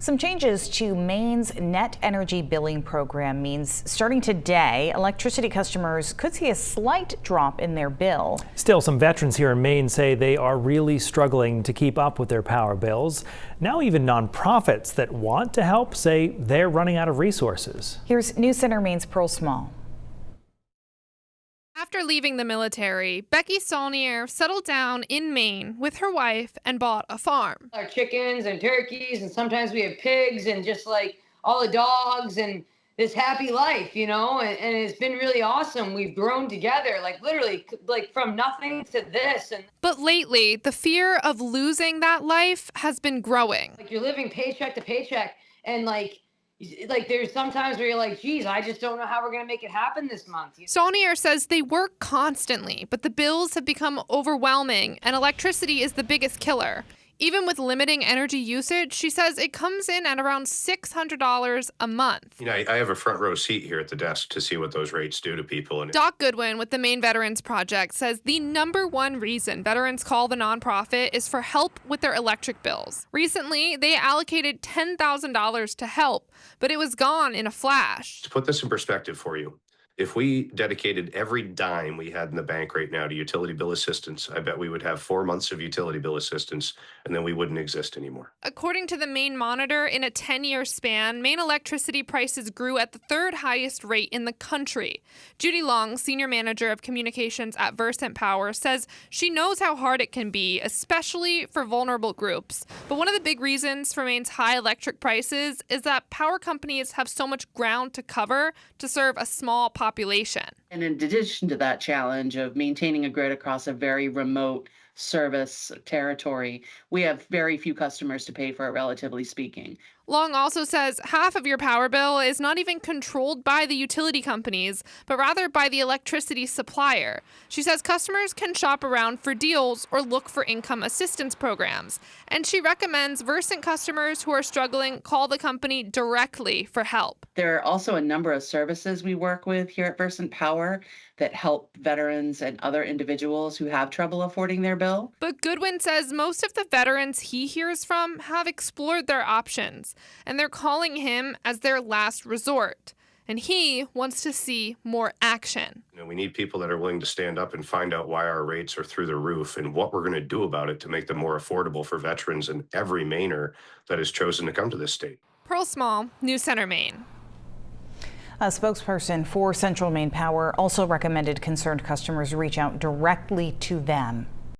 Some changes to Maine's net energy billing program means starting today, electricity customers could see a slight drop in their bill. Still, some veterans here in Maine say they are really struggling to keep up with their power bills. Now even nonprofits that want to help say they're running out of resources. Here's News Center Maine's Pearl Small. After leaving the military, Becky Saulnier settled down in Maine with her wife and bought a farm. Our chickens and turkeys, and sometimes we have pigs and just like all the dogs and this happy life, you know, and it's been really awesome. We've grown together, like literally like from nothing to this. But lately, the fear of losing that life has been growing. Like you're living paycheck to paycheck, and like there's sometimes where you're like, geez, I just don't know how we're going to make it happen this month. Saulnier says they work constantly, but the bills have become overwhelming and electricity is the biggest killer. Even with limiting energy usage, she says it comes in at around $600 a month. You know, I have a front row seat here at the desk to see what those rates do to people. Doc Goodwin with the Maine Veterans Project says the #1 reason veterans call the nonprofit is for help with their electric bills. Recently, they allocated $10,000 to help, but it was gone in a flash. To put this in perspective for you, if we dedicated every dime we had in the bank right now to utility bill assistance, I bet we would have 4 months of utility bill assistance, and then we wouldn't exist anymore. According to the Maine Monitor, in a 10-year span, Maine electricity prices grew at the 3rd highest rate in the country. Judy Long, senior manager of communications at Versant Power, says she knows how hard it can be, especially for vulnerable groups. But one of the big reasons for Maine's high electric prices is that power companies have so much ground to cover to serve a small population. And in addition to that challenge of maintaining a grid across a very remote service territory, we have very few customers to pay for it, relatively speaking. Long also says half of your power bill is not even controlled by the utility companies, but rather by the electricity supplier. She says customers can shop around for deals or look for income assistance programs. And she recommends Versant customers who are struggling call the company directly for help. There are also a number of services we work with here at Versant Power that help veterans and other individuals who have trouble affording their bill. But Goodwin says most of the veterans he hears from have explored their options, and they're calling him as their last resort. And he wants to see more action. You know, we need people that are willing to stand up and find out why our rates are through the roof and what we're going to do about it to make them more affordable for veterans and every Mainer that has chosen to come to this state. Pearl Small, News Center, Maine. A spokesperson for Central Maine Power also recommended concerned customers reach out directly to them.